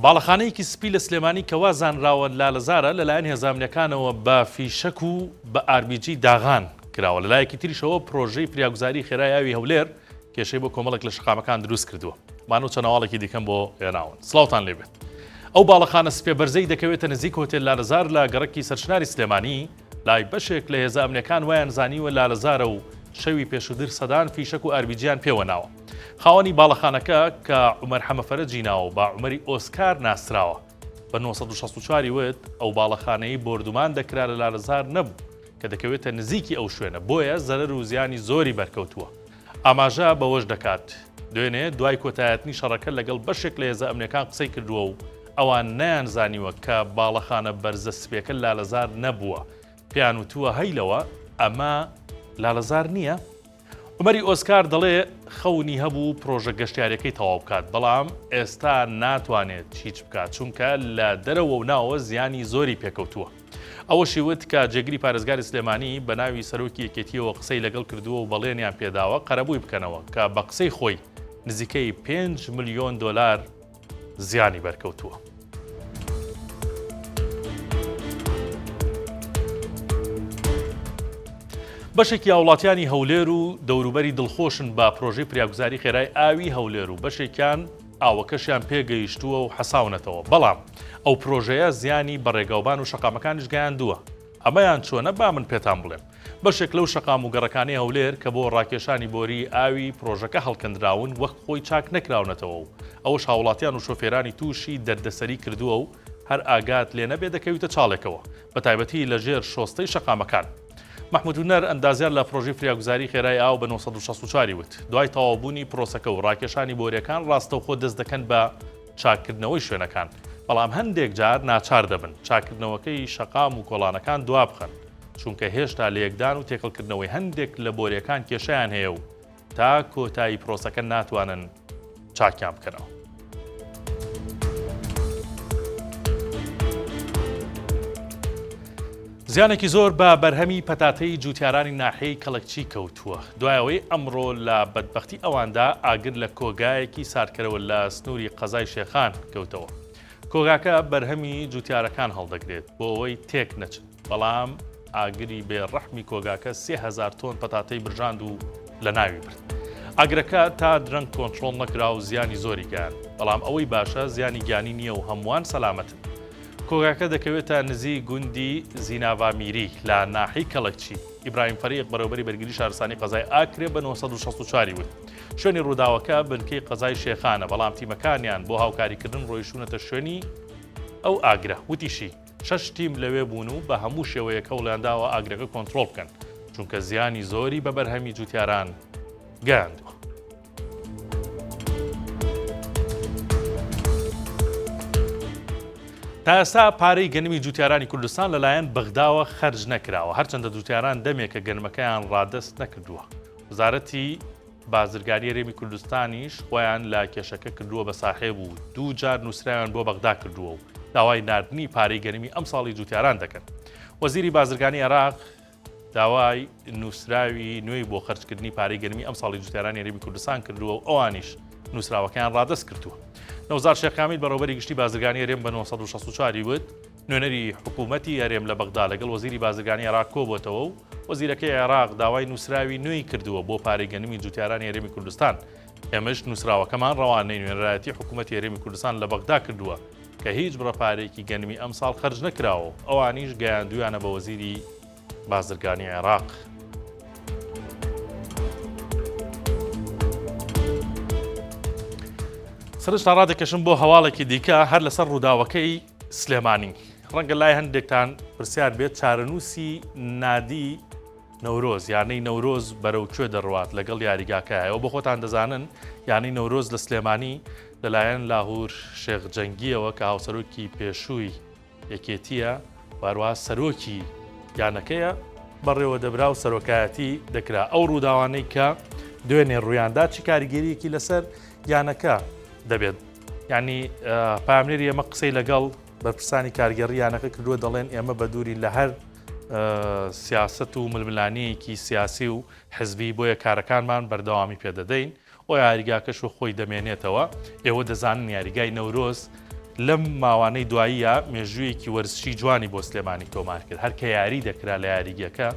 باڵەخانەیەکی سپی لە سلێمانی کەوا زانراوە لالەزارە لەلایەن هێزانامنیەکانەوە بە فیشەک و بە ئاربیجی داغان کراوە. لەلایەکی تریشەوە پرۆژەی فریاگوزاری خێرای ئاوی هەولێر کێشەی بۆ کۆمەڵێک لە شقامەکان دروست کردووە. مانەوە چەناواڵێکی دیکەم بۆ هێناون. سڵاوتان لێبێت. ئەو باڵەخانە سپێ بەرزەی دەکەوێتە نزیک هۆتێل لالەزار لە گەڕەکی سەرشناری سلێمانی لای بەشێک لە هێزانامنیەکان وایان زانیوە لالەزارە و شەوی پێشودر سەدان فیشەک و ئاربیجیان پێوەناوە. خاوەنی باڵەخانەکە کە عومەر حەمەفەرەجی ناوە با عومەری ئۆسکار ناسراوە بە 1964 وت ئەو باڵەخانەی بردومان دەکرا لە لالەزار نەبوو کە دەکەوێتە نزیکی ئەو شوێنە، بۆیە زەرەر و زیانی زۆری بەرکەوتووە. ئاماژە بەوەش دەکات دوێنێ دوای کۆتایەتنی شەڕەکە لەگەڵ بەشێک لە هێزانامنیەکان قسەی کردووە و ئەوان نەیانزانیوە کە باڵەخانە بەرزە سپیەکە لالەزار نەبووە، پێیان وتووە هەیلەوە ئەمە لالەزار نییە. عومەری ئۆسکار دەڵێ خەونی هەبوو پرۆژە گەشتیارەکەی تەواو بکات، بەڵام ئێستا ناتوانێت هیچ بکات چونکە لە دەرەوە و ناوە زیانی زۆری پێکەوتووە. ئەوەشی وت کە جێگری پارێزگاری سلێمانی بە ناوی سەرۆکی یەکێتیەوە قسەی لەگەڵ کردووە و بەڵێنیان پێداوە قەرەبووی بکەنەوە کە بە قسەی خۆی نزیکەی 5 ملیۆن دۆلار زیانی بەرکەوتووە. بەشێکی هاوڵاتیانی هەولێر و دەوروبەری دڵخۆشن بە پرۆژەی فریاگوزاری خێرای ئاوی هەولێر و بەشێکیان ئاوەکەشیان پێگەیشتووە و حەساونەتەوە، بەڵام ئەو پرۆژەیە زیانی بە ڕێگاوبان و شەقامەکانیش گەیاندووە. ئەمەیان چۆنە با من پێتان بڵێم. بەشێک لەو شەقام و گەڕەکانی هەولێر کە بۆ ڕاکێشانی بۆری ئاوی پرۆژەکە هەڵکەندراون وەک خۆی چاک نەکراونەتەوە و ئەوەش هاوڵاتیان و شۆفێرانی تووشی دەردەسەری کردووە و هەر ئاگات لێ نەبێ دەکەویتە چاڵێکەوە، بەتایبەتی لەژێر شۆستەی شەقامەکان. محمود هونەر ئەندازیار لە پرۆژەی فریاگوزاری خێرای ئاو بە 1964 وت دوای تەواوبوونی پرۆسەکە و ڕاکێشانی بۆریەکان ڕاستەوخۆ دەست دەکەن بە چاکردنەوەی شوێنەکان، بەڵام هەندێک جار ناچار دەبن چاکردنەوەکەی شەقام و کۆڵانەکان دوا بخەن چونکە هێشتا لە یەکدان و تێکەڵکردنەوەی هەندێک لە بۆریەکان کێشەیان هەیە و تا کۆتایی پرۆسەکە ناتوانن چاکیان بکەنەوە. زیانێکی زۆر بە بەرهەمی پەتاتەی جوتیارانی ناحەی کەڵەکچی کەوتووە دوایەوەی ئەمڕۆ لە بەدبەختی ئەواندا ئاگر لە کۆگایەکی ساردکەرەوە لە سنووری قەزای شێخان کەوتەوە. کۆگاکە بەرهەمی جوتیارەکان هەڵدەگرێت بۆ ئەوەی تێک نەچن، بەڵام ئاگری بێڕەحمی کۆگاکە 3000 تۆن پەتاتەی برژاند و لە ناوی برد. ئاگرەکە تا درەنگ کۆنتڕۆڵ نەکرا و زیانی زۆری گیان، بەڵام ئەوەی باشە زیانی گیانی نییە و هەمووان سەلامەتن. کۆگاکە دەکەوێتە نزیک گوندی زیناڤامیری لە ناحەی کەڵەکچی. ئیبراهیم فەریق بەڕێوەبەری بەرگریی شارستانی قەزای ئاکرێ بە 1964 وت شوێنی ڕووداوەکە بنکەی قەزای شێخانە، بەڵام تیمەکانیان بۆ هاوکاریکردن ڕۆیشتونەتە شوێنی ئەو ئاگرە. وتیشی 6 تیم لەوێ بوون و بە هەموو شێوەیەکە وڵیانداوە ئاگرەکە کۆنتڕۆڵ بکەن چونکە زیانی زۆری بە بەرهەمی جوتیاران گەیاندووە. تا ئێستا پارەی گەنمی جوتیارانی کوردستان لەلایەن بەغداوە خەرج نەکراوە، هەرچەندە جوتیاران دەمێکە گەنمەکەیان ڕادەست نەکردووە. وزارەتی بازرگانی هەرێمی کوردستانیش خۆیان لا کێشەکە کردووە بە ساحێب و 2 جار نووسراویان بۆ بەغدا کردووە و داوای ناردنی پارەی گەنمی ئەم ساڵی جوتیاران دەکەن. وەزیری بازرگانی عێراق داوای نووسراوی نوێی بۆ خەرجکردنی پارەی گەنمی ئەم ساڵی جوتیارانی هەرێمی کوردستان کردووە و ئەوانیش نووسراوەکەیان ڕادەست کردووە. نەوزار شێخ کامیل بەڕێوەبەری گشتی بازرگانی هەرێم بە 1964 وت نوێنەری حکوومەتی هەرێم لە بەغدا لەگەڵ وەزیری بازرگانی عێراق کۆبووەتەوە و وەزیرەکەی عێراق داوای نووسراوی نوێی کردووە بۆ پارەی گەنمی جوتیارانی هەرێمی کوردستان. ئێمەش نووسراوەکەمان ڕەوانەی نوێنەرایەتی حکوومەتی هەرێمی کوردستان لە بەغدا کردووە کە هیچ بڕەپارێکی گەنمی ئەم ساڵ خەرج نەکراوە، ئەوانیش گەیاندویانە بە وەزیری بازرگانی عێراق. سرش تا ڕادێکەشم بۆ هەواڵێکی دیکە هەر لەسەر ڕووداوەکەی سلێمانی. ڕەنگە لای هەندێکتان پرسیار بێت چارەنووسی نادی نەورۆز یانەی نەورۆز بەرەو کوێ دەڕوات لەگەڵ یاریگاکەیەوە بۆ خۆتان دەزانن یانەی نەورۆز لە سلێمانی لەلایەن لاهور شێخ جەنگیەوە کە هاوسەرۆکی پێشووی یەکێتیە واروها سەرۆکی یانەکەیە بەڕێوە دەبرا و سەرۆکایەتی دەکرا. ئەو ڕووداوانەی کە دوێنێ ڕوویاندا چی کاریگەریەکی لەسەر یانەکە دەبێت، یعنی پامنێری ئێمە قسەی لەگەڵ بەرپرسانی کارگەڕیانەکە کردووە دەڵێن ئێمە بە دووری لە هەر سیاست و ململانەیەکی سیاسی و حزبی بۆیە کارەکانمان بەردەوامی پێدەدەین و یاریگاکەش و خۆی دەمێنێتەوە. ئێوە دەزانن یاریگای نەورۆز لەم ماوانەی دواییە مێژوویەکی وەرزشی جوانی بۆ سلێمانی تۆمار کرد هەر کە یاری دەکرا لە یاریگەکە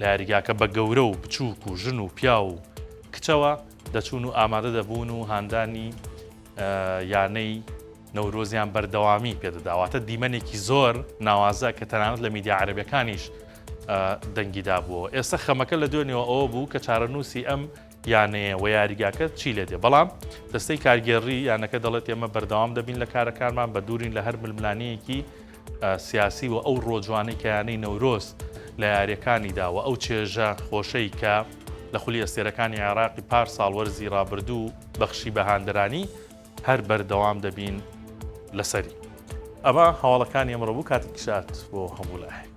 لە یاریگاکە بە گەورە و بچووک و ژن و پیا و کچەوە دەچوون و ئامادە دەبوون و هاندانی یانەی نەورۆزیان بەردەوامی پێدەداواتە دیمەنێکی زۆر ناوازە کە تەنانەت لە میدیا عەرەبیەکانیش دەنگیدا بووە. ئێستا خەمەکە لە دوێنێەوە ئەوە بوو کە چارەنووسی ئەم یانەیە و یاریگاکە چی لێ دێ بەڵام دەستەی کارگێڕی یانەکە دەڵێت ئێمە بەردەوام دەبین لە کارەکانمان بە دوورین لە هەر ململانەیەکی سیاسی و ئەو ڕۆژوانەی کە یانەی نەورۆز لە یاریەکانیدا و ئەو چێژە خۆشەی کە لە خولی ئەستێرەکانی عێراقی پار ساڵ وەرزی ڕابردوو بەخشی بەهاندەرانی هەر بەردەوام دەبین لەسەری. ئەمە هەواڵەکانی ئەمڕۆ بوو کاتێک شات بۆ هەموو لایەک.